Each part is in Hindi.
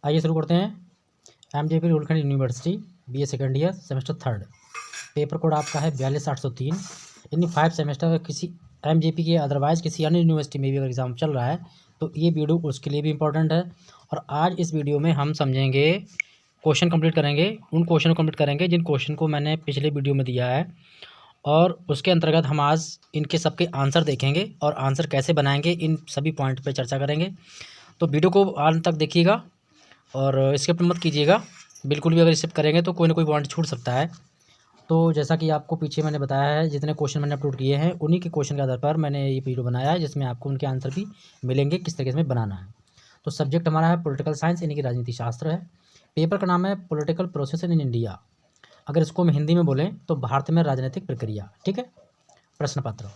आइए शुरू करते हैं। MJP Rohilkhand university BA second year semester third, paper code आपका है 42803। यानी 5 सेमेस्टर किसी एमजेपी के अदरवाइज़ किसी अन्य यूनिवर्सिटी में भी अगर एग्ज़ाम चल रहा है तो ये वीडियो उसके लिए भी इम्पोर्टेंट है। और आज इस वीडियो में हम समझेंगे, क्वेश्चन कंप्लीट करेंगे, उन क्वेश्चन को कंप्लीट करेंगे जिन क्वेश्चन को मैंने पिछले वीडियो में दिया है, और उसके अंतर्गत हम आज इनके सबके आंसर देखेंगे और आंसर कैसे बनाएंगे इन सभी पॉइंट पे चर्चा करेंगे। तो वीडियो को अंत तक देखिएगा और स्किप मत कीजिएगा। बिल्कुल भी अगर स्किप करेंगे तो कोई ना कोई पॉइंट छूट सकता है। तो जैसा कि आपको पीछे मैंने बताया है, जितने क्वेश्चन मैंने अपलोड किए हैं उन्हीं के क्वेश्चन के आधार पर मैंने ये वीडियो बनाया है, जिसमें आपको उनके आंसर भी मिलेंगे किस तरीके से बनाना है। तो सब्जेक्ट हमारा है पॉलिटिकल साइंस, यानी कि राजनीति शास्त्र है। पेपर का नाम है पॉलिटिकल प्रोसेस इन इंडिया। अगर इसको हम हिंदी में बोलें तो भारत में राजनीतिक प्रक्रिया। ठीक है, प्रश्न पत्र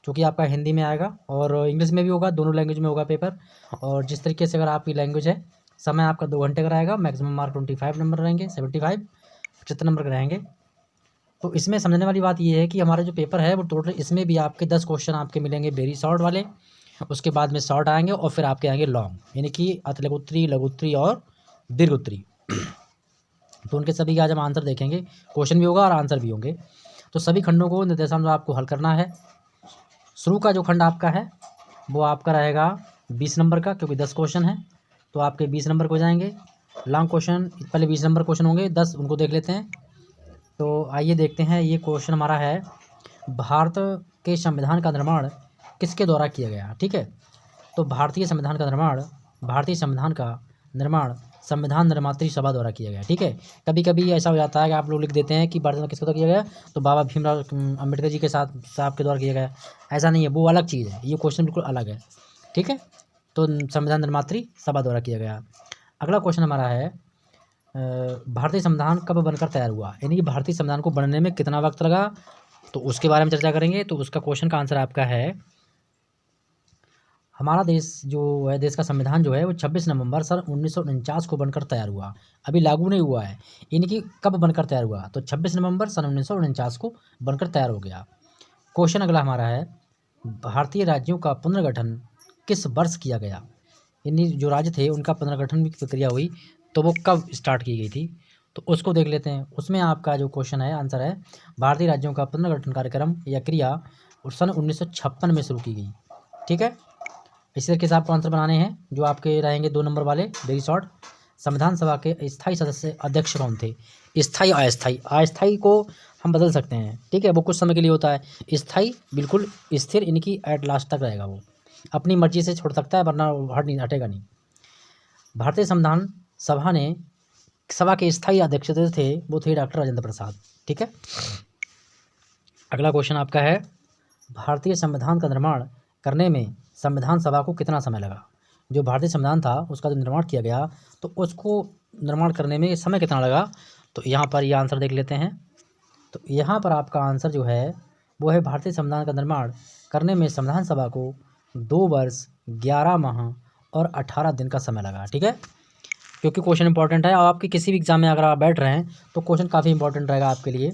जो कि आपका हिंदी में आएगा और इंग्लिश में भी होगा, दोनों लैंग्वेज में होगा पेपर। और जिस तरीके से अगर आपकी लैंग्वेज है, समय आपका 2 घंटे का रहेगा, मैक्सिमम मार्क 25 नंबर रहेंगे, 75 75 नंबर के रहेंगे। तो इसमें समझने वाली बात ये है कि हमारा जो पेपर है वो टोटल इसमें भी आपके 10 क्वेश्चन आपके मिलेंगे वेरी शॉर्ट वाले, उसके बाद में शॉर्ट आएंगे और फिर आपके आएंगे लॉन्ग, यानी कि अति लघु उत्तरी, लघु उत्तरी और दीर्घ उत्तरी। तो उनके सभी के आज हम आंसर देखेंगे, क्वेश्चन भी होगा और आंसर भी होंगे। तो सभी खंडों को निर्देशानुसार आपको हल करना है। शुरू का जो खंड आपका है वो आपका रहेगा 20 नंबर का, क्योंकि 10 क्वेश्चन है तो आपके 20 नंबर को जाएंगे। लॉन्ग क्वेश्चन पहले 20 नंबर क्वेश्चन होंगे, 10 उनको देख लेते हैं। तो आइए देखते हैं, ये क्वेश्चन हमारा है, भारत के संविधान का निर्माण किसके द्वारा किया गया। ठीक है, तो भारतीय संविधान का निर्माण संविधान निर्मात्री सभा द्वारा किया गया। ठीक है, कभी कभी ऐसा हो जाता है कि आप लोग लिख देते हैं कि भारत में किसके द्वारा किया गया, तो बाबा भीमराव अम्बेडकर जी के साथ साहब के द्वारा किया गया। ऐसा नहीं है, वो अलग चीज़ है, ये क्वेश्चन बिल्कुल अलग है। ठीक है, तो संविधान निर्मात्री सभा द्वारा किया गया। अगला क्वेश्चन हमारा है, भारतीय संविधान कब बनकर तैयार हुआ, यानी कि भारतीय संविधान को बनने में कितना वक्त लगा, तो उसके बारे में चर्चा करेंगे। तो उसका क्वेश्चन का आंसर आपका है, हमारा देश जो है, देश का संविधान जो है वो 26 नवंबर सन 1949 को बनकर तैयार हुआ, अभी लागू नहीं हुआ है। यानी कि कब बनकर तैयार हुआ, तो 26 नवंबर सन 1949 को बनकर तैयार हो गया। क्वेश्चन अगला हमारा है, भारतीय राज्यों का पुनर्गठन किस वर्ष किया गया, यानी जो राज्य थे उनका पुनर्गठन की प्रक्रिया हुई तो वो कब स्टार्ट की गई थी, तो उसको देख लेते हैं। उसमें आपका जो क्वेश्चन है, आंसर है, भारतीय राज्यों का पुनर्गठन कार्यक्रम या क्रिया सन 1956 में शुरू की गई। ठीक है, इसी तरीके से आपको आंसर बनाने हैं जो आपके रहेंगे 2 नंबर वाले वेरी शॉर्ट। संविधान सभा के स्थायी सदस्य अध्यक्ष कौन थे, स्थायी अस्थायी। अस्थायी को हम बदल सकते हैं, ठीक है, वो कुछ समय के लिए होता है। स्थायी बिल्कुल स्थिर, इनकी एट लास्ट तक रहेगा, वो अपनी मर्जी से छोड़ सकता है वरना हटेगा नहीं। भारतीय संविधान सभा के स्थायी अध्यक्ष थे, वो थे डॉक्टर राजेंद्र प्रसाद। ठीक है, अगला क्वेश्चन आपका है, भारतीय संविधान का निर्माण करने में संविधान सभा को कितना समय लगा। जो भारतीय संविधान था उसका जो निर्माण किया गया तो उसको निर्माण करने में समय कितना लगा, तो यहाँ पर ये आंसर देख लेते हैं। तो यहाँ पर आपका आंसर जो है वो है, भारतीय संविधान का निर्माण करने में संविधान सभा को 2 वर्ष 11 माह और 18 दिन का समय लगा। ठीक है, क्योंकि क्वेश्चन इंपॉर्टेंट है और आपके किसी भी एग्जाम में अगर आप बैठ रहे हैं तो क्वेश्चन काफ़ी इंपॉर्टेंट रहेगा आपके लिए।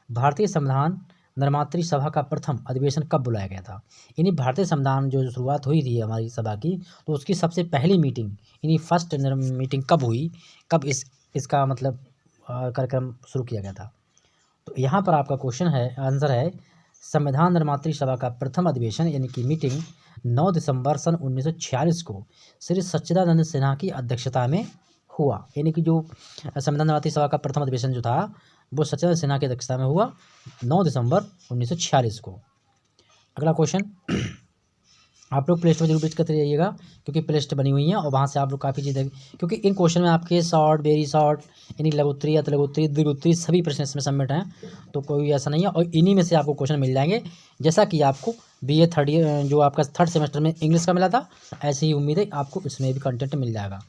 भारतीय संविधान निर्मात्री सभा का प्रथम अधिवेशन कब बुलाया गया था, यानी भारतीय संविधान जो शुरुआत हुई थी हमारी सभा की, तो उसकी सबसे पहली मीटिंग यानी फर्स्ट मीटिंग कब हुई, कब इसका मतलब कार्यक्रम शुरू किया गया था। तो यहाँ पर आपका क्वेश्चन है, आंसर है, संविधान निर्मात्री सभा का प्रथम अधिवेशन यानी कि मीटिंग 9 दिसंबर सन 1946 को श्री सच्चिदानंद सिन्हा की अध्यक्षता में हुआ। यानी कि जो संविधान निर्मात्री सभा का प्रथम अधिवेशन जो था वो सच्चिदानंद सिन्हा की अध्यक्षता में हुआ 9 दिसंबर 1946 को। अगला क्वेश्चन, आप लोग प्ले स्टोर जरूर विजिट करते रहिएगा, क्योंकि प्ले लिस्ट बनी हुई है और वहाँ से आप लोग काफ़ी चीज़ें, क्योंकि इन क्वेश्चन में आपके शॉर्ट, वेरी शॉर्ट, यानी लघु उत्तरी, अति लघु उत्तरी, दीर्घ उत्तरी सभी प्रश्न इसमें सबमिट हैं, तो कोई ऐसा नहीं है। और इन्हीं में से आपको क्वेश्चन मिल जाएंगे, जैसा कि आपको बीए थर्ड ईयर जो आपका थर्ड सेमेस्टर में इंग्लिश का मिला था, ऐसी ही उम्मीद है आपको इसमें भी कंटेंट मिल जाएगा।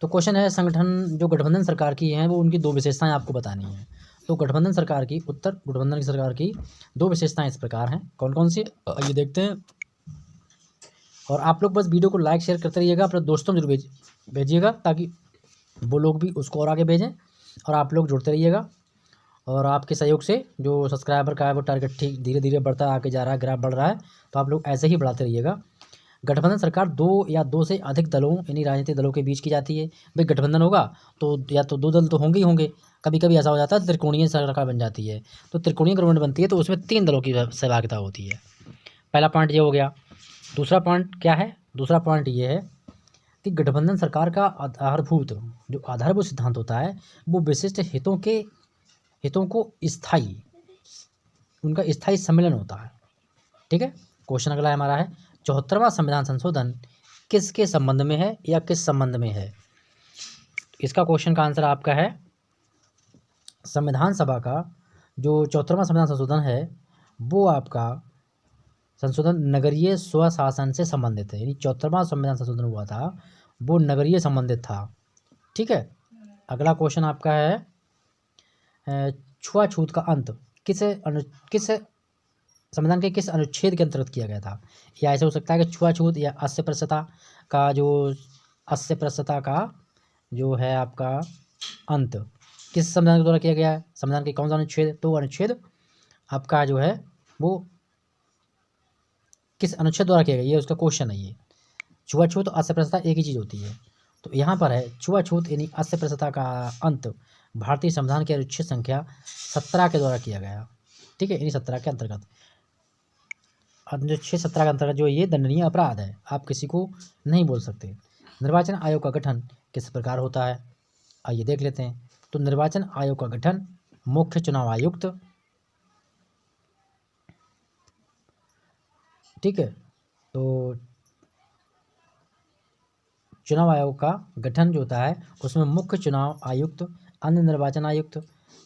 तो क्वेश्चन है, संगठन जो गठबंधन सरकार की हैं वो उनकी 2 विशेषताएं आपको बतानी हैं। तो गठबंधन सरकार की, उत्तर गठबंधन की सरकार की 2 विशेषताएं इस प्रकार हैं, कौन कौन सी, ये देखते हैं। और आप लोग बस वीडियो को लाइक शेयर करते रहिएगा, अपने दोस्तों में जरूर भेजिएगा ताकि वो लोग भी उसको और आगे भेजें, और आप लोग जुड़ते रहिएगा। और आपके सहयोग से जो सब्सक्राइबर का है वो टारगेट ठीक धीरे धीरे बढ़ता आके जा रहा है, ग्राफ बढ़ रहा है, तो आप लोग ऐसे ही बढ़ाते रहिएगा। गठबंधन सरकार दो या दो से अधिक दलों यानी राजनीतिक दलों के बीच की जाती है। भाई गठबंधन होगा तो या तो दो दल तो होंगे ही होंगे, कभी कभी ऐसा हो जाता है त्रिकोणीय सरकार बन जाती है। तो त्रिकोणीय गवर्नमेंट बनती है तो उसमें 3 दलों की सहभागिता होती है। पहला पॉइंट ये हो गया। दूसरा पॉइंट क्या है? दूसरा पॉइंट ये है कि गठबंधन सरकार का जो आधारभूत सिद्धांत होता है वो विशिष्ट हितों को उनका स्थायी सम्मेलन होता है। ठीक है। क्वेश्चन अगला हमारा है 74वां संविधान संशोधन किसके संबंध में है या किस संबंध में है? इसका क्वेश्चन का आंसर आपका है संविधान सभा का जो 74वां संविधान संशोधन है वो आपका संशोधन नगरीय स्वशासन से संबंधित है। यानी 74वां संविधान संशोधन हुआ था वो नगरीय संबंधित था। ठीक है। अगला क्वेश्चन आपका है छुआछूत का अंत किस संविधान के किस अनुच्छेद के अंतर्गत किया गया था? या ऐसे हो सकता है कि छुआछूत या अस्पृश्यता का जो है आपका अंत किस संविधान के द्वारा किया गया है? संविधान के कौन सा अनुच्छेद? तो अनुच्छेद आपका जो है वो किस अनुच्छेद द्वारा किया गया, ये उसका क्वेश्चन है। ये छुआछूत और अस्पृश्यता एक ही चीज़ होती है। तो यहाँ पर है छुआछूत यानी अस्पृश्यता का अंत भारतीय संविधान के अनुच्छेद संख्या 17 के द्वारा किया गया। ठीक है। यानी 17 के अंतर्गत अनुच्छेद 17 के अंतर्गत जो ये दंडनीय अपराध है, आप किसी को नहीं बोल सकते। निर्वाचन आयोग का गठन किस प्रकार होता है? आइए देख लेते हैं। तो निर्वाचन आयोग का गठन मुख्य चुनाव आयुक्त, ठीक है, तो चुनाव आयोग का गठन जो होता है उसमें मुख्य चुनाव आयुक्त, अन्य निर्वाचन आयुक्त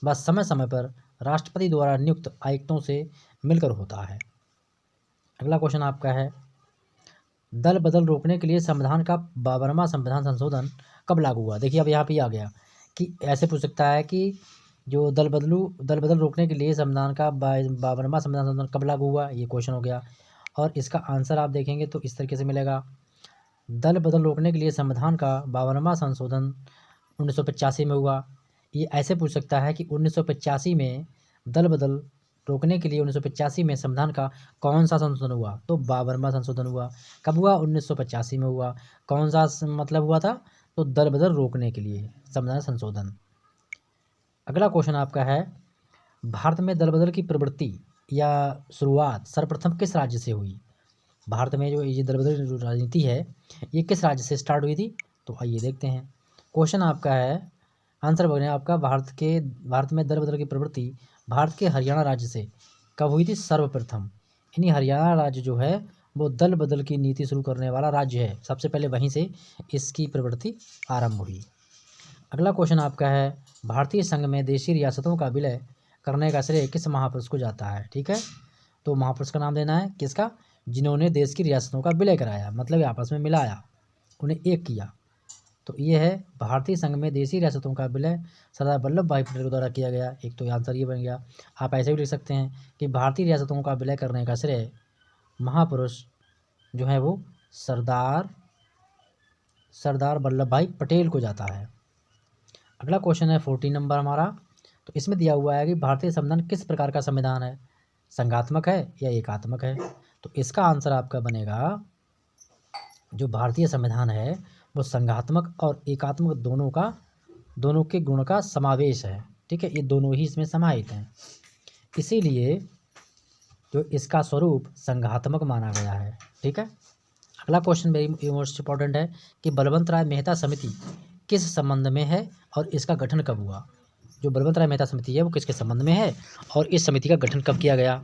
व समय समय पर राष्ट्रपति द्वारा नियुक्त आयुक्तों से मिलकर होता है। अगला क्वेश्चन आपका है दल बदल रोकने के लिए संविधान का 52वां संविधान संशोधन कब लागू हुआ? देखिए अब यहाँ पे आ गया कि ऐसे पूछ सकता है कि जो दल बदल रोकने के लिए संविधान का 52वां संविधान संशोधन कब लागू हुआ, ये क्वेश्चन हो गया। और इसका आंसर आप देखेंगे तो इस तरीके से मिलेगा। दल बदल रोकने के लिए संविधान का 52वां संशोधन 1985 में हुआ। ये ऐसे पूछ सकता है कि 1985 में दल बदल रोकने के लिए 1985 में संविधान का कौन सा संशोधन हुआ? तो 52वां संशोधन हुआ। कब हुआ? 1985 में हुआ। कौन सा मतलब हुआ था? तो दल बदल रोकने के लिए संविधान संशोधन। अगला क्वेश्चन आपका है भारत में दल बदल की प्रवृत्ति या शुरुआत सर्वप्रथम किस राज्य से हुई? भारत में जो ये दल बदल जो राजनीति है ये किस राज्य से स्टार्ट हुई थी? तो आइए देखते हैं। क्वेश्चन आपका है आंसर बने आपका भारत में दल बदल की प्रवृत्ति भारत के हरियाणा राज्य से कब हुई थी? सर्वप्रथम। यानी हरियाणा राज्य जो है वो दल बदल की नीति शुरू करने वाला राज्य है। सबसे पहले वहीं से इसकी प्रवृत्ति आरंभ हुई। अगला क्वेश्चन आपका है भारतीय संघ में देशी रियासतों का विलय करने का श्रेय किस महापुरुष को जाता है? ठीक है। तो महापुरुष का नाम देना है किसका? जिन्होंने देश की रियासतों का विलय कराया, मतलब आपस में मिलाया, उन्हें एक किया। तो ये है भारतीय संघ में देशी रियासतों का विलय सरदार वल्लभ भाई पटेल के द्वारा किया गया। एक तो आंसर ये बन गया। आप ऐसे भी लिख सकते हैं कि भारतीय रियासतों का विलय करने का श्रेय महापुरुष जो है वो सरदार वल्लभ भाई पटेल को जाता है। अगला क्वेश्चन है 14 नंबर हमारा। तो इसमें दिया हुआ है कि भारतीय संविधान किस प्रकार का संविधान है? संघात्मक है या एकात्मक है? तो इसका आंसर आपका बनेगा जो भारतीय संविधान है वो संघात्मक और एकात्मक दोनों के गुण का समावेश है। ठीक है। ये दोनों ही इसमें समाहित हैं, इसीलिए जो इसका स्वरूप संघात्मक माना गया है। ठीक है। अगला क्वेश्चन वेरी मोस्ट इंपॉर्टेंट है कि बलवंत राय मेहता समिति किस संबंध में है और इसका गठन कब हुआ? जो बलवंत राय मेहता समिति है वो किसके संबंध में है और इस समिति का गठन कब किया गया?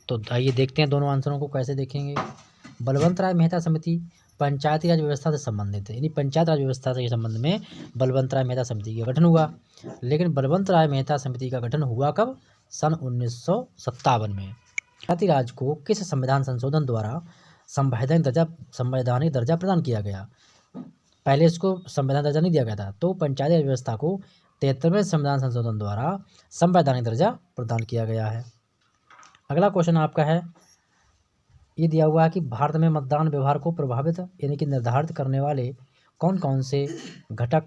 तो आइए देखते हैं दोनों आंसरों को कैसे देखेंगे। बलवंत राय मेहता समिति पंचायती राज व्यवस्था से संबंधित है, यानी पंचायत राज व्यवस्था के संबंध में बलवंत राय मेहता समिति का गठन हुआ। लेकिन बलवंत राय मेहता समिति का गठन हुआ कब? सन 1957 में। पंचायती राज को किस संविधान संशोधन द्वारा संवैधानिक दर्जा प्रदान किया गया? पहले इसको संवैधानिक दर्जा नहीं दिया गया था, तो पंचायती राज व्यवस्था को 73वें संविधान संशोधन द्वारा संवैधानिक दर्जा प्रदान किया गया है। अगला क्वेश्चन आपका है ये दिया हुआ है कि भारत में मतदान व्यवहार को प्रभावित यानी कि निर्धारित करने वाले कौन कौन से घटक,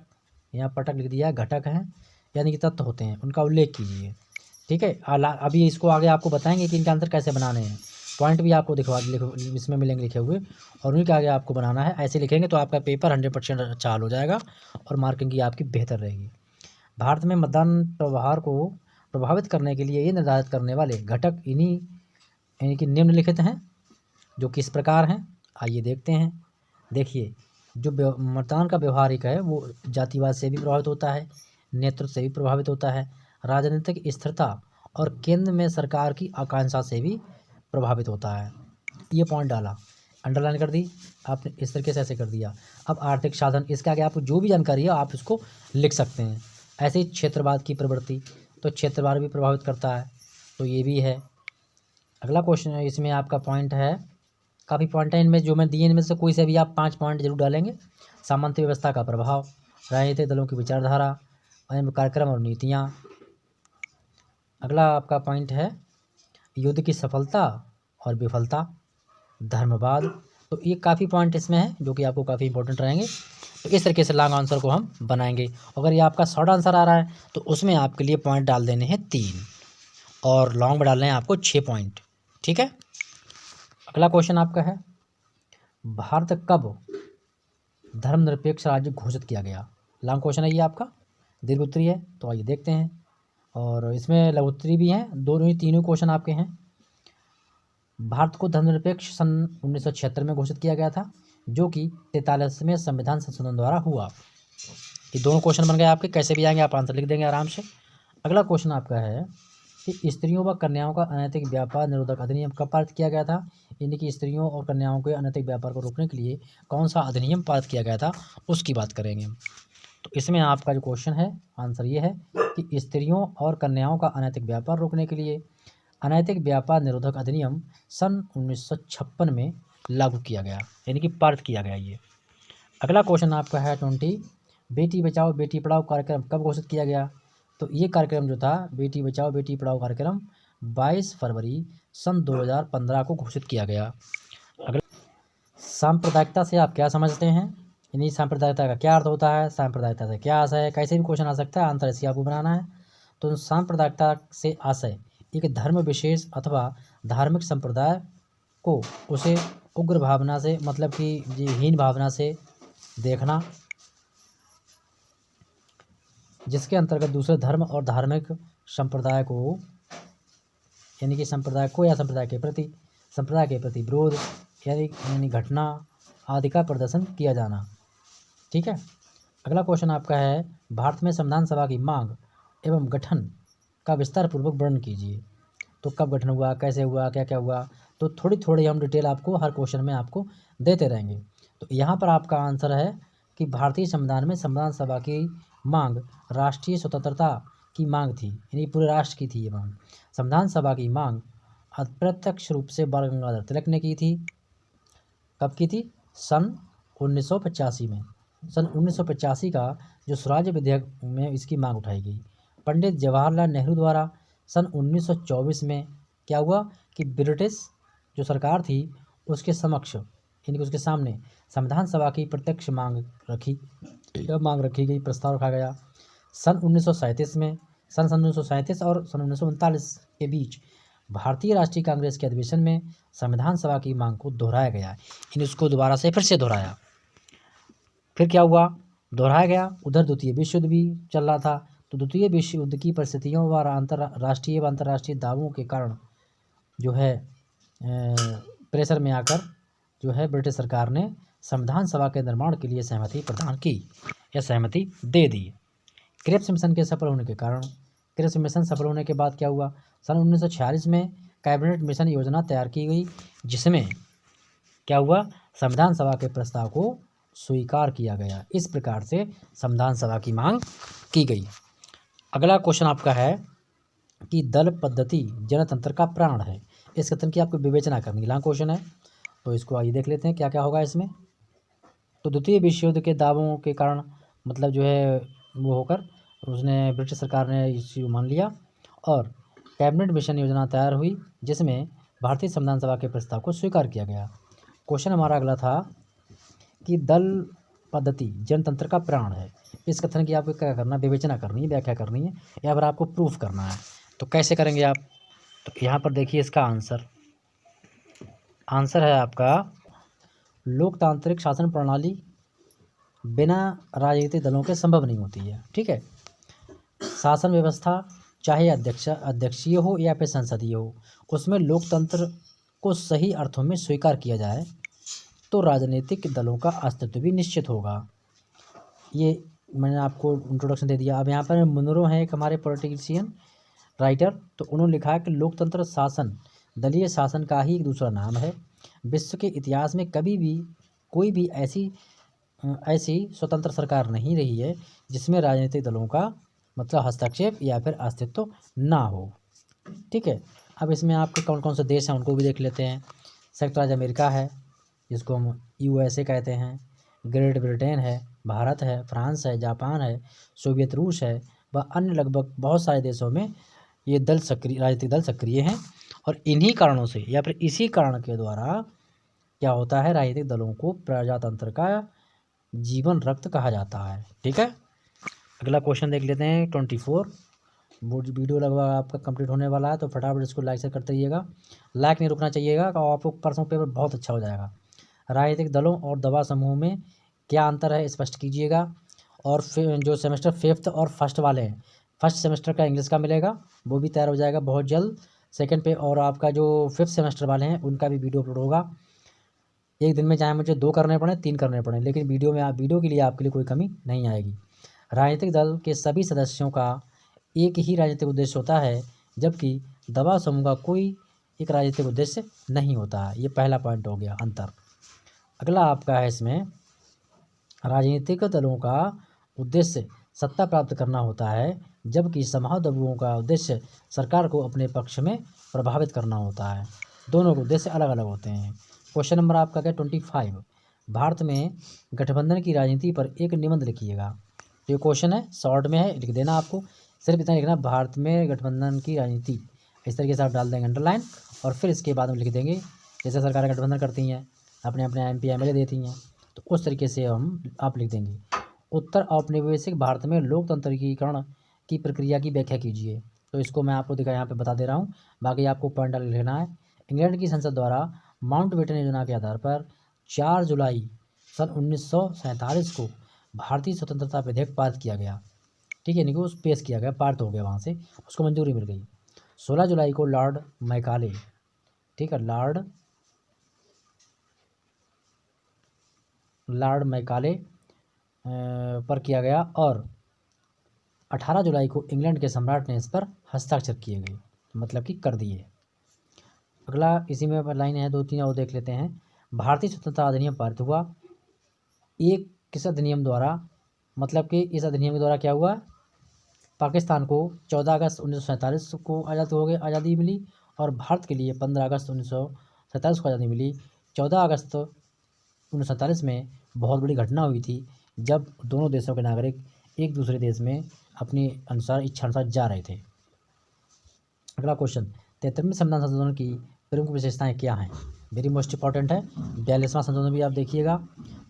यहाँ पटक लिख दिया, घटक हैं यानी कि तत्व होते हैं, उनका उल्लेख कीजिए। ठीक है। अभी इसको आगे आपको बताएंगे कि इनका आंसर कैसे बनाने हैं। पॉइंट भी आपको इसमें मिलेंगे लिखे हुए, और उन्हीं के आगे आपको बनाना है। ऐसे लिखेंगे तो आपका पेपर 100% अच्छा हल हो जाएगा और मार्किंग की आपकी बेहतर रहेगी। भारत में मतदान व्यवहार को प्रभावित करने के लिए ये निर्धारित करने वाले घटक इन्हीं यानी कि निम्नलिखित हैं, जो किस प्रकार हैं, आइए देखते हैं। देखिए, जो मतदान का व्यवहारिक है वो जातिवाद से भी प्रभावित होता है, नेतृत्व से भी प्रभावित होता है, राजनीतिक स्थिरता और केंद्र में सरकार की आकांक्षा से भी प्रभावित होता है। ये पॉइंट डाला, अंडरलाइन कर दी आपने, इस तरीके से ऐसे कर दिया। अब आर्थिक साधन, इसके आगे आपको जो भी जानकारी है आप इसको लिख सकते हैं। ऐसे ही क्षेत्रवाद की प्रवृत्ति, तो क्षेत्रवाद भी प्रभावित करता है, तो ये भी है। अगला क्वेश्चन इसमें आपका पॉइंट है, काफ़ी पॉइंट है इनमें जो मैं दिए, इनमें से कोई से भी आप 5 पॉइंट जरूर डालेंगे। सामंती व्यवस्था का प्रभाव, राजनीतिक दलों की विचारधारा, कार्यक्रम और नीतियाँ। अगला आपका पॉइंट है युद्ध की सफलता और विफलता, धर्मवाद। तो ये काफ़ी पॉइंट इसमें है जो कि आपको काफ़ी इंपॉर्टेंट रहेंगे। तो इस तरीके से लॉन्ग आंसर को हम बनाएंगे। अगर ये आपका शॉर्ट आंसर आ रहा है तो उसमें आपके लिए पॉइंट डाल देने हैं 3 और लॉन्ग में डालने हैं आपको 6 पॉइंट। ठीक है। अगला क्वेश्चन आपका है, भारत कब धर्मनिरपेक्ष राज्य घोषित किया गया? लॉन्ग क्वेश्चन है ये आपका, दीर्घ उत्तरी है, तो आइए देखते हैं। और इसमें लघु उत्तरी भी हैं, दोनों ही तीनों क्वेश्चन आपके हैं। भारत को धर्मनिरपेक्ष सन 1976 में घोषित किया गया था, जो कि 43वें संविधान संशोधन द्वारा हुआ। ये दोनों क्वेश्चन बन गए आपके, कैसे भी आएंगे आप आंसर लिख देंगे आराम से। अगला क्वेश्चन आपका है कि स्त्रियों व कन्याओं का अनैतिक व्यापार निरोधक अधिनियम कब पारित किया गया था? यानी कि स्त्रियों और कन्याओं के अनैतिक व्यापार को रोकने के लिए कौन सा अधिनियम पारित किया गया था, उसकी बात करेंगे। तो इसमें आपका जो क्वेश्चन है आंसर ये है कि स्त्रियों और कन्याओं का अनैतिक व्यापार रोकने के लिए अनैतिक व्यापार निरोधक अधिनियम सन 1956 में लागू किया गया, यानी कि पारित किया गया ये। अगला क्वेश्चन आपका है 20, बेटी बचाओ बेटी पढ़ाओ कार्यक्रम कब घोषित किया गया? तो ये कार्यक्रम जो था बेटी बचाओ बेटी पढ़ाओ कार्यक्रम 22 फरवरी सन 2015 को घोषित किया गया। अगला, सांप्रदायिकता से आप क्या समझते हैं? यानी सांप्रदायिकता का क्या अर्थ होता है, सांप्रदायिकता से क्या आशय है, कैसे भी क्वेश्चन आ सकता है, आंसर इसकी आपको बनाना है। तो सांप्रदायिकता से आशय एक धर्म विशेष अथवा धार्मिक संप्रदाय को उसे उग्र भावना से, मतलब कि हीन भावना से देखना, जिसके अंतर्गत दूसरे धर्म और धार्मिक संप्रदाय को, यानी कि संप्रदाय को या संप्रदाय के प्रति विरोध यानी घटना आदि का प्रदर्शन किया जाना। ठीक है। अगला क्वेश्चन आपका है, भारत में संविधान सभा की मांग एवं गठन का विस्तार पूर्वक वर्णन कीजिए। तो कब गठन हुआ, कैसे हुआ, क्या क्या हुआ, तो थोड़ी थोड़ी हम डिटेल आपको हर क्वेश्चन में आपको देते रहेंगे। तो यहाँ पर आपका आंसर है कि भारतीय संविधान में संविधान सभा की मांग राष्ट्रीय स्वतंत्रता की मांग थी, यानी पूरे राष्ट्र की थी ये मांग। संविधान सभा की मांग अप्रत्यक्ष रूप से बाल गंगाधर तिलक ने की थी। कब की थी? सन 1985 में। सन 1985 का जो स्वराज्य विधेयक में इसकी मांग उठाई गई। पंडित जवाहरलाल नेहरू द्वारा सन 1924 में क्या हुआ कि ब्रिटिश जो सरकार थी उसके समक्ष, यानी कि उसके सामने संविधान सभा की प्रत्यक्ष मांग रखी गई, प्रस्ताव रखा गया। सन 1937 में, सन 1937 और सन 1939 के बीच भारतीय राष्ट्रीय कांग्रेस के अधिवेशन में संविधान सभा की मांग को दोहराया गया, यानी उसको दोबारा से फिर से दोहराया। फिर क्या हुआ? दोहराया गया। उधर द्वितीय विश्व युद्ध भी चल रहा था, तो द्वितीय विश्व युद्ध की परिस्थितियों व अंतर्राष्ट्रीय व अंतर्राष्ट्रीय दावों के कारण जो है प्रेशर में आकर जो है ब्रिटिश सरकार ने संविधान सभा के निर्माण के लिए सहमति प्रदान की या सहमति दे दी। क्रिप्स मिशन के सफल होने के कारण, क्रिप्स मिशन सफल होने के बाद क्या हुआ? सन 1946 में कैबिनेट मिशन योजना तैयार की गई, जिसमें क्या हुआ? संविधान सभा के प्रस्ताव को स्वीकार किया गया। इस प्रकार से संविधान सभा की मांग की गई। अगला क्वेश्चन आपका है कि दल पद्धति जनतंत्र का प्राण है, इस कथन की आपको विवेचना करनी। लॉन्ग क्वेश्चन है, तो इसको आइए देख लेते हैं क्या क्या होगा इसमें। तो द्वितीय विश्व युद्ध के दावों के कारण, मतलब जो है वो होकर उसने ब्रिटिश सरकार ने इस चीज़ को मान लिया और कैबिनेट मिशन योजना तैयार हुई, जिसमें भारतीय संविधान सभा के प्रस्ताव को स्वीकार किया गया। क्वेश्चन हमारा अगला था कि दल पद्धति जनतंत्र का प्राण है, इस कथन की आपको क्या करना, विवेचना करनी है, व्याख्या करनी है, या फिर आपको प्रूफ करना है। तो कैसे करेंगे आप? तो यहाँ पर देखिए इसका आंसर, आंसर है आपका लोकतांत्रिक शासन प्रणाली बिना राजनीतिक दलों के संभव नहीं होती है। ठीक है। शासन व्यवस्था चाहे अध्यक्षीय हो या फिर संसदीय हो, उसमें लोकतंत्र को सही अर्थों में स्वीकार किया जाए तो राजनीतिक दलों का अस्तित्व भी निश्चित होगा। ये मैंने आपको इंट्रोडक्शन दे दिया। अब यहाँ पर मुनरो हैं एक हमारे पॉलिटिशियन राइटर, तो उन्होंने लिखा है कि लोकतंत्र शासन दलीय शासन का ही एक दूसरा नाम है। विश्व के इतिहास में कभी भी कोई भी ऐसी स्वतंत्र सरकार नहीं रही है जिसमें राजनीतिक दलों का मतलब हस्तक्षेप या फिर अस्तित्व ना हो। ठीक है। अब इसमें आपके कौन कौन से देश हैं उनको भी देख लेते हैं। संयुक्त राज्य अमेरिका है, जिसको हम USA कहते हैं, ग्रेट ब्रिटेन है, भारत है, फ्रांस है, जापान है, सोवियत रूस है व अन्य लगभग बहुत सारे देशों में ये राजनीतिक दल सक्रिय हैं। और इन्हीं कारणों से या फिर इसी कारण के द्वारा क्या होता है, राजनीतिक दलों को प्रजातंत्र का जीवन रक्त कहा जाता है। ठीक है। अगला क्वेश्चन देख लेते हैं 24। वीडियो लगभग आपका कंप्लीट होने वाला है, तो फटाफट इसको लाइक से करते रहिएगा। लाइक नहीं रुकना चाहिएगा, और आपको परसों पेपर बहुत अच्छा हो जाएगा। राजनीतिक दलों और दवा समूह में क्या अंतर है स्पष्ट कीजिएगा। और फिर जो सेमेस्टर 5th और फर्स्ट वाले हैं, फर्स्ट सेमेस्टर का इंग्लिश का मिलेगा, वो भी तैयार हो जाएगा बहुत जल्द। सेकंड पे और आपका जो 5th सेमेस्टर वाले हैं उनका भी वीडियो अपलोड होगा। एक दिन में चाहे मुझे 2 करने पड़े 3 करने पड़े, लेकिन वीडियो के लिए आपके लिए कोई कमी नहीं आएगी। राजनीतिक दल के सभी सदस्यों का एक ही राजनीतिक उद्देश्य होता है, जबकि दवा समूह का कोई एक राजनीतिक उद्देश्य नहीं होता है। ये पहला पॉइंट हो गया अंतर। अगला आपका है इसमें राजनीतिक दलों का उद्देश्य सत्ता प्राप्त करना होता है, जबकि समूह दलों का उद्देश्य सरकार को अपने पक्ष में प्रभावित करना होता है। दोनों के उद्देश्य अलग अलग होते हैं। क्वेश्चन नंबर आपका क्या 25। भारत में गठबंधन की राजनीति पर एक निबंध लिखिएगा। तो ये क्वेश्चन है, शॉर्ट में है, लिख देना आपको, सिर्फ इतना लिखना, भारत में गठबंधन की राजनीति। इस तरीके से आप डाल देंगे अंडरलाइन, और फिर इसके बाद हम लिख देंगे जैसे सरकारें गठबंधन करती हैं, अपने अपने MP MLA देती हैं, तो उस तरीके से आप लिख देंगे। उत्तर औपनिवेशिक भारत में लोकतंत्रीकरण की प्रक्रिया की व्याख्या कीजिए। तो इसको मैं आपको यहाँ पे बता दे रहा हूँ, बाकी आपको पॉइंट लिखना है। इंग्लैंड की संसद द्वारा माउंटबेटन योजना के आधार पर 4 जुलाई सन 1947 को भारतीय स्वतंत्रता विधेयक पारित किया गया। ठीक है, यानी कि उस पेश किया गया, पारित हो गया, वहाँ से उसको मंजूरी मिल गई। 16 जुलाई को लॉर्ड मैकाले, ठीक है, लॉर्ड मैकाले पर किया गया, और 18 जुलाई को इंग्लैंड के सम्राट ने इस पर हस्ताक्षर किए गए, मतलब कि कर दिए। अगला इसी में लाइन है 2-3 और देख लेते हैं। भारतीय स्वतंत्रता अधिनियम पारित हुआ। एक किस अधिनियम द्वारा, मतलब कि इस अधिनियम के द्वारा क्या हुआ, पाकिस्तान को 14 अगस्त 1947 को आज़ादी मिली, और भारत के लिए 15 अगस्त 1947 को आज़ादी मिली। 14 अगस्त 1947 में बहुत बड़ी घटना हुई थी, जब दोनों देशों के नागरिक एक दूसरे देश में अपनी इच्छा अनुसार जा रहे थे। अगला क्वेश्चन, 73वें संविधान संशोधन की प्रमुख विशेषताएं क्या हैं? वेरी मोस्ट इंपॉर्टेंट है। 42वां संशोधन भी आप देखिएगा।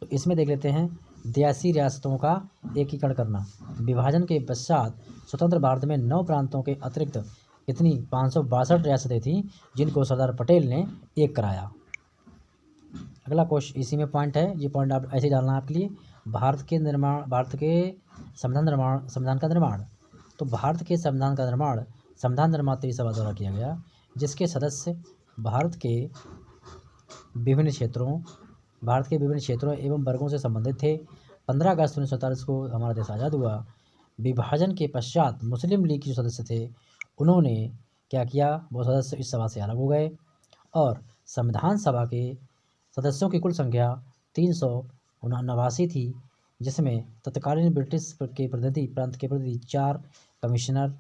तो इसमें देख लेते हैं, 82 रियासतों का एकीकरण करना। विभाजन के पश्चात स्वतंत्र भारत में 9 प्रांतों के अतिरिक्त कितनी 562 रियासतें थीं, जिनको सरदार पटेल ने एक कराया। अगला क्वेश्चन इसी में पॉइंट है, ये पॉइंट आप ऐसे ही डालना है आपके लिए। भारत के संविधान का निर्माण। तो भारत के संविधान का निर्माण संविधान निर्मात्री सभा द्वारा किया गया, जिसके सदस्य भारत के विभिन्न क्षेत्रों एवं वर्गों से संबंधित थे। 15 अगस्त 1947 को हमारा देश आज़ाद हुआ। विभाजन के पश्चात मुस्लिम लीग के जो सदस्य थे, उन्होंने क्या किया, वो सदस्य इस सभा से अलग हो गए, और संविधान सभा के सदस्यों की कुल संख्या 389 थी, जिसमें तत्कालीन ब्रिटिश के प्रांत के प्रतिनिधि 4 कमिश्नर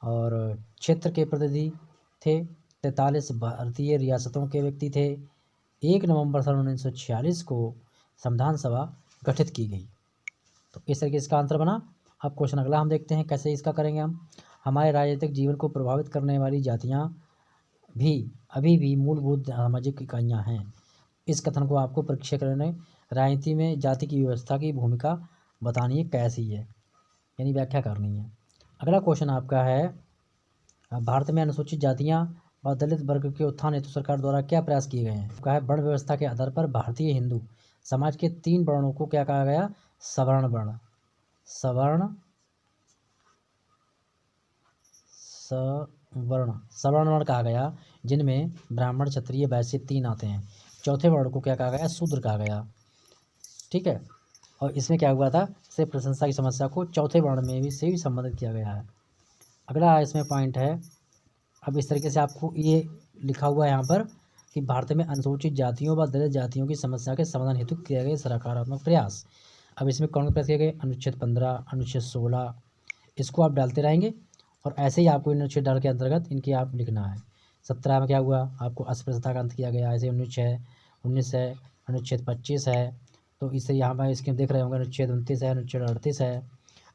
और क्षेत्र के प्रतिनिधि थे। 43 भारतीय रियासतों के व्यक्ति थे। 1 नवंबर सन 1946 को संविधान सभा गठित की गई। तो इस तरीके इसका आंसर बना। अब क्वेश्चन अगला हम देखते हैं, कैसे इसका करेंगे हम। हमारे राजनीतिक जीवन को प्रभावित करने वाली जातियाँ भी अभी भी मूलभूत सामाजिक इकाइयाँ हैं। इस कथन को आपको परीक्षा करने राजनीति में जाति की व्यवस्था की भूमिका बतानी है कैसी है, यानी व्याख्या करनी है। अगला क्वेश्चन आपका है, भारत में अनुसूचित जातियाँ और दलित वर्ग के उत्थान हेतु सरकार द्वारा क्या प्रयास किए गए हैं? कहा है वर्ण व्यवस्था के आधार पर भारतीय हिंदू समाज के 3 वर्णों को क्या कहा गया? सवर्ण वर्ण। सवर्ण वर्ण कहा गया, जिनमें ब्राह्मण, क्षत्रिय, वैश्य 3 आते हैं। चौथे वर्ण को क्या कहा गया? शूद्र कहा गया। ठीक है, और इसमें क्या हुआ था? से प्रशंसा की समस्या को चौथे वर्ण में भी से भी संबंधित किया गया है। अगला इसमें पॉइंट है, अब इस तरीके से आपको ये लिखा हुआ है यहाँ पर कि भारत में अनुसूचित जातियों व दलित जातियों की समस्या के समाधान हेतु किए गए सकारात्मक प्रयास। अब इसमें कौन प्रयास किए गए? अनुच्छेद 15, अनुच्छेद 16, इसको आप डालते रहेंगे और ऐसे ही आपको अनुच्छेद डाल के अंतर्गत इनकी आप लिखना है। 17 में क्या हुआ? आपको अस्पृश्यता का अंत किया गया। ऐसे 19 है, अनुच्छेद 25 है, तो इससे यहाँ पर इसके देख रहे होंगे अनुच्छेद 29 है, अनुच्छेद 38 है,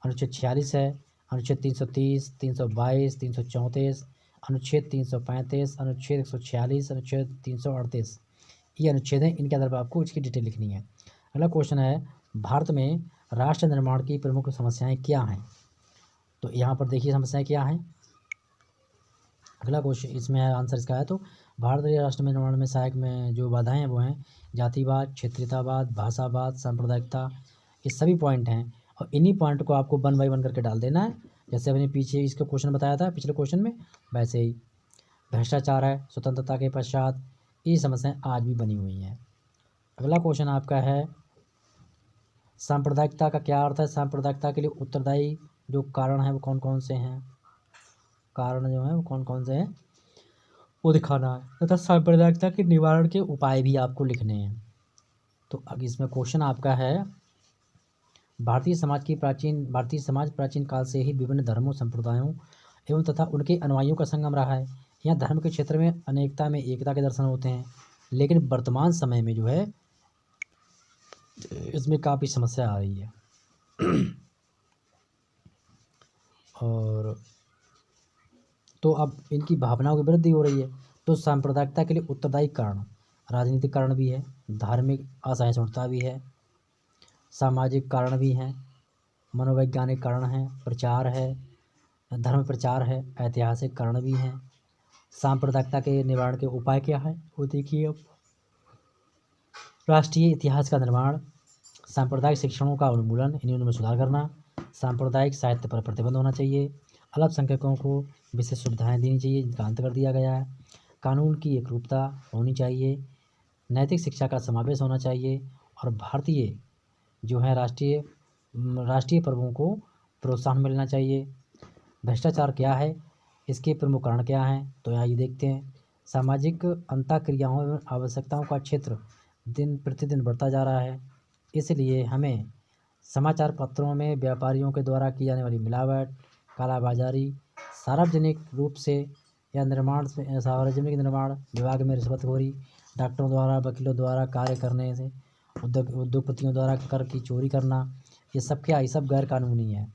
अनुच्छेद 46 है, अनुच्छेद 330, 322, 334, अनुच्छेद 335, अनुच्छेद 146, अनुच्छेद 338, ये अनुच्छेद हैं। इनके आधार पर आपको इसकी डिटेल लिखनी है। अगला क्वेश्चन है, भारत में राष्ट्र निर्माण की प्रमुख समस्याएं क्या हैं? तो यहाँ पर देखिए समस्याएं क्या हैं। अगला क्वेश्चन इसमें आंसर इसका है, तो भारतीय राष्ट्र निर्माण में सहायक में जो बाधाएं हैं वो हैं जातिवाद, क्षेत्रीयतावाद, भाषावाद, सांप्रदायिकता, ये सभी पॉइंट हैं और इन्हीं पॉइंट को आपको 1 बाय 1 करके डाल देना है। जैसे मैंने पीछे इसका क्वेश्चन बताया था पिछले क्वेश्चन में, वैसे ही। भ्रष्टाचार है स्वतंत्रता के पश्चात, ये समस्याएं आज भी बनी हुई हैं। अगला क्वेश्चन आपका है, सांप्रदायिकता का क्या अर्थ है? सांप्रदायिकता के लिए उत्तरदायी जो कारण है वो कौन कौन से हैं? कारण जो है वो कौन कौन से हैं वो दिखाना है, तथा सांप्रदायिकता के निवारण के उपाय भी आपको लिखने हैं। तो अब इसमें क्वेश्चन आपका है, भारतीय समाज प्राचीन काल से ही विभिन्न धर्मों, संप्रदायों एवं तथा उनके अनुयायियों का संगम रहा है। यहाँ धर्म के क्षेत्र में अनेकता में एकता के दर्शन होते हैं, लेकिन वर्तमान समय में जो है इसमें काफ़ी समस्या आ रही है। और तो अब इनकी भावनाओं की वृद्धि हो रही है। तो सांप्रदायिकता के लिए उत्तरदायी कारण राजनीतिक कारण भी है, धार्मिक असहिष्णुता भी है, सामाजिक कारण भी हैं, मनोवैज्ञानिक कारण हैं, प्रचार है, धर्म प्रचार है, ऐतिहासिक कारण भी हैं। सांप्रदायिकता के निवारण के उपाय क्या है वो देखिए अब। राष्ट्रीय इतिहास का निर्माण, सांप्रदायिक शिक्षणों का उन्मूलन, इन्हें सुधार करना, सांप्रदायिक साहित्य पर प्रतिबंध होना चाहिए, अल्पसंख्यकों को विशेष सुविधाएं देनी चाहिए जिनका अंत कर दिया गया है, कानून की एकरूपता होनी चाहिए, नैतिक शिक्षा का समावेश होना चाहिए और भारतीय जो है राष्ट्रीय पर्वों को प्रोत्साहन मिलना चाहिए। भ्रष्टाचार क्या है, इसके प्रमुख कारण क्या हैं? तो यहाँ ये देखते हैं, सामाजिक अंतःक्रियाओं एवं आवश्यकताओं का क्षेत्र दिन प्रतिदिन बढ़ता जा रहा है, इसलिए हमें समाचार पत्रों में व्यापारियों के द्वारा की जाने वाली मिलावट, कालाबाजारी, सार्वजनिक निर्माण विभाग में रिश्वतखोरी, डॉक्टरों द्वारा, वकीलों द्वारा कार्य करने से, उद्योगपतियों द्वारा कर की चोरी करना, ये सब क्या है? ये सब गैर कानूनी है।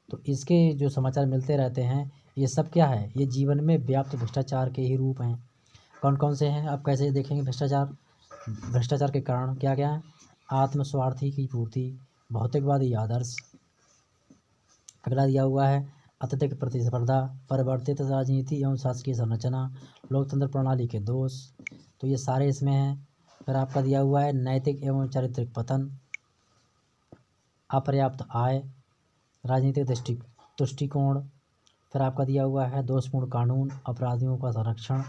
तो इसके जो समाचार मिलते रहते हैं ये सब क्या है? ये जीवन में व्याप्त भ्रष्टाचार के ही रूप हैं। कौन कौन से हैं आप कैसे देखेंगे? भ्रष्टाचार के कारण क्या क्या है? आत्मस्वार्थी की पूर्ति, भौतिकवादी आदर्श। अगला दिया हुआ है अत्यधिक प्रतिस्पर्धा, परिवर्तित राजनीति एवं शासकीय संरचना, लोकतंत्र प्रणाली के दोष, तो ये सारे इसमें हैं। फिर आपका दिया हुआ है नैतिक एवं चारित्रिक पतन, अपर्याप्त आय, राजनीतिक दृष्टिकोण। फिर आपका दिया हुआ है दोषपूर्ण कानून, अपराधियों का संरक्षण,